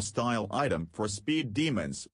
a style item for speed demons.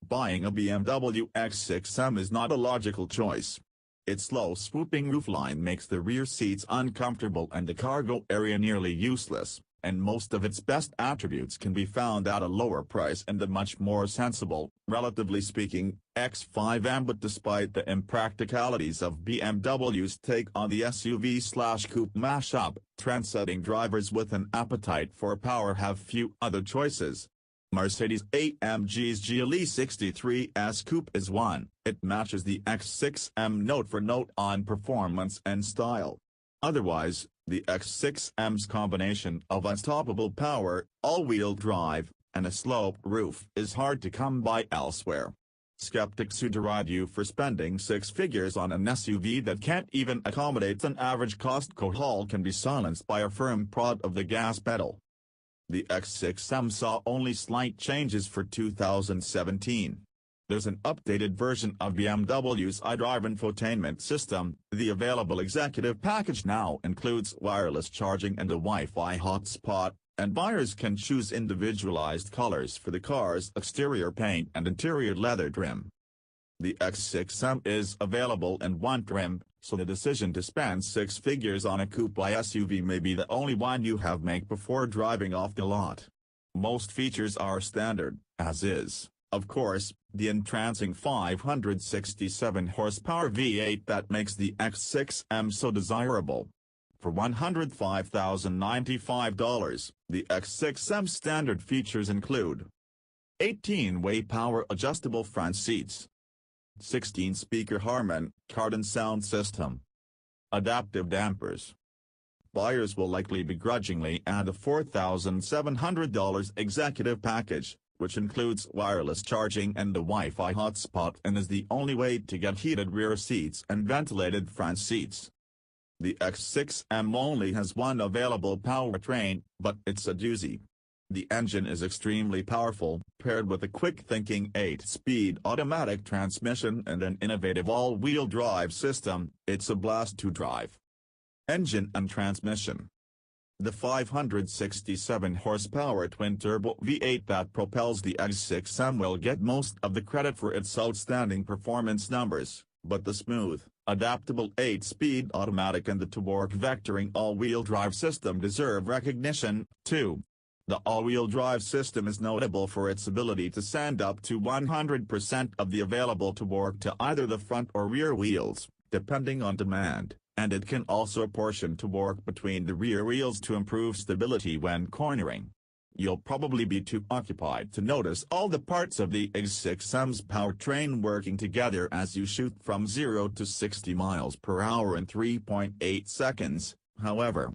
Buying a BMW X6M is not a logical choice. Its low swooping roofline makes the rear seats uncomfortable and the cargo area nearly useless, and most of its best attributes can be found at a lower price in the much more sensible, relatively speaking, X5M. But despite the impracticalities of BMW's take on the SUV/coupe mashup, trendsetting drivers with an appetite for power have few other choices. Mercedes-AMG's GLE 63S Coupe is one. It matches the X6M note for note on performance and style. Otherwise, the X6M's combination of unstoppable power, all-wheel drive, and a sloped roof is hard to come by elsewhere. Skeptics who deride you for spending six figures on an SUV that can't even accommodate an average Costco haul can be silenced by a firm prod of the gas pedal. The X6M saw only slight changes for 2017. There's an updated version of BMW's iDrive infotainment system. The available executive package now includes wireless charging and a Wi-Fi hotspot, and buyers can choose individualized colors for the car's exterior paint and interior leather trim. The X6M is available in one trim, so the decision to spend six figures on a coupe SUV may be the only one you have make before driving off the lot. Most features are standard, as is, of course, the entrancing 567 horsepower V8 that makes the X6M so desirable. For $105,095, the X6M standard features include 18-way power adjustable front seats, 16-speaker Harman Kardon sound system, adaptive dampers. Buyers will likely begrudgingly add a $4,700 executive package, which includes wireless charging and a Wi-Fi hotspot and is the only way to get heated rear seats and ventilated front seats. The X6M only has one available powertrain, but it's a doozy. The engine is extremely powerful, paired with a quick-thinking 8-speed automatic transmission and an innovative all-wheel drive system. It's a blast to drive. Engine and transmission. The 567 horsepower twin-turbo V8 that propels the X6M will get most of the credit for its outstanding performance numbers, but the smooth, adaptable 8-speed automatic and the torque vectoring all-wheel drive system deserve recognition, too. The all-wheel drive system is notable for its ability to send up to 100% of the available torque to either the front or rear wheels, depending on demand, and it can also apportion torque between the rear wheels to improve stability when cornering. You'll probably be too occupied to notice all the parts of the X6M's powertrain working together as you shoot from 0 to 60 miles per hour in 3.8 seconds, however.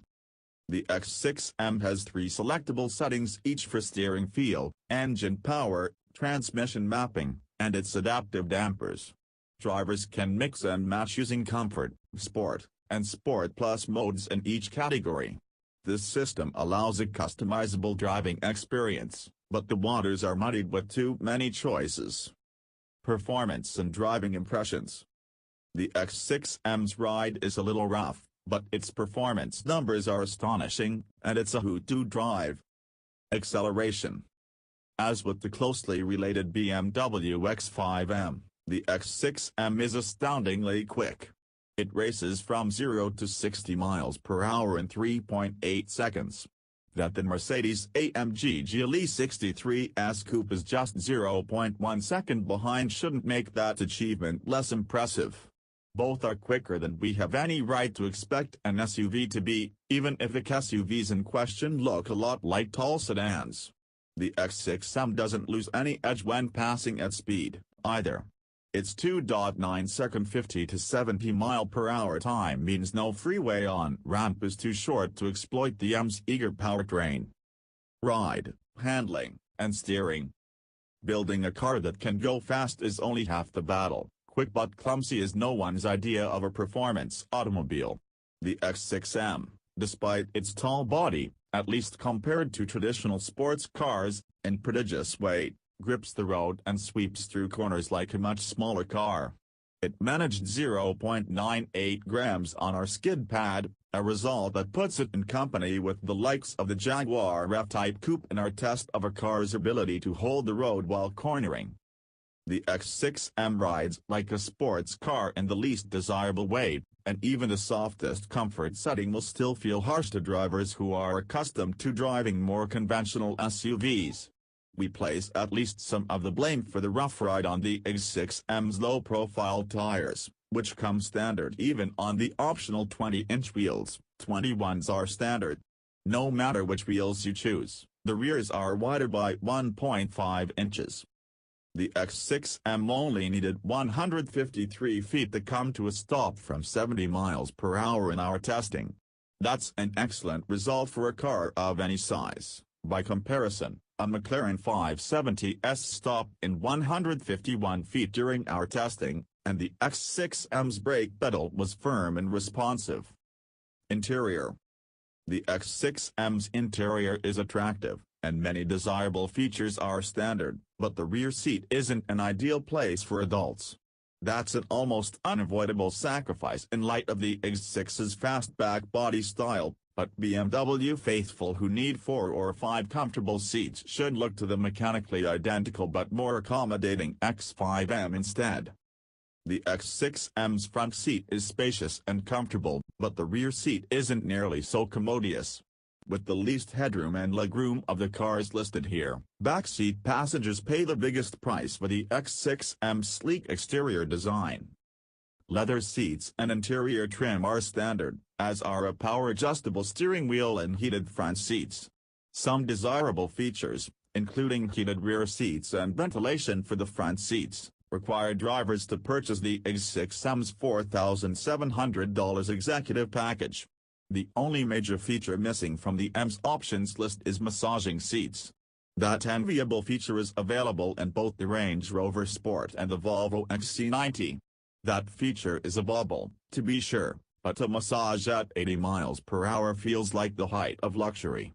The X6M has three selectable settings each for steering feel, engine power, transmission mapping, and its adaptive dampers. Drivers can mix and match using Comfort, Sport, and Sport Plus modes in each category. This system allows a customizable driving experience, but the waters are muddied with too many choices. Performance and driving impressions. The X6M's ride is a little rough, but its performance numbers are astonishing, and it's a hoot to drive. Acceleration. As with the closely related BMW X5M, the X6M is astoundingly quick. It races from 0 to 60 miles per hour in 3.8 seconds. That the Mercedes-AMG GLE 63S Coupe is just 0.1 second behind shouldn't make that achievement less impressive. Both are quicker than we have any right to expect an SUV to be, even if the SUVs in question look a lot like tall sedans. The X6M doesn't lose any edge when passing at speed, either. Its 2.9-second 50 to 70 mile/hour time means no freeway on-ramp is too short to exploit the M's eager powertrain. Ride, handling, and steering. Building a car that can go fast is only half the battle. Quick but clumsy is no one's idea of a performance automobile. The X6M, despite its tall body, at least compared to traditional sports cars, in prodigious weight, grips the road and sweeps through corners like a much smaller car. It managed 0.98 grams on our skid pad, a result that puts it in company with the likes of the Jaguar F-Type Coupe in our test of a car's ability to hold the road while cornering. The X6M rides like a sports car in the least desirable way, and even the softest comfort setting will still feel harsh to drivers who are accustomed to driving more conventional SUVs. We place at least some of the blame for the rough ride on the X6M's low-profile tires, which come standard even on the optional 20-inch wheels. 21s are standard. No matter which wheels you choose, the rears are wider by 1.5 inches. The X6M only needed 153 feet to come to a stop from 70 miles per hour in our testing. That's an excellent result for a car of any size. By comparison, a McLaren 570S stopped in 151 feet during our testing, and the X6M's brake pedal was firm and responsive. Interior. The X6M's interior is attractive, and many desirable features are standard, but the rear seat isn't an ideal place for adults. That's an almost unavoidable sacrifice in light of the X6's fastback body style, but BMW faithful who need 4 or 5 comfortable seats should look to the mechanically identical but more accommodating X5M instead. The X6M's front seat is spacious and comfortable, but the rear seat isn't nearly so commodious. With the least headroom and legroom of the cars listed here, backseat passengers pay the biggest price for the X6M's sleek exterior design. Leather seats and interior trim are standard, as are a power-adjustable steering wheel and heated front seats. Some desirable features, including heated rear seats and ventilation for the front seats, require drivers to purchase the X6M's $4,700 executive package. The only major feature missing from the M's options list is massaging seats. That enviable feature is available in both the Range Rover Sport and the Volvo XC90. That feature is a bauble, to be sure, but a massage at 80 miles per hour feels like the height of luxury.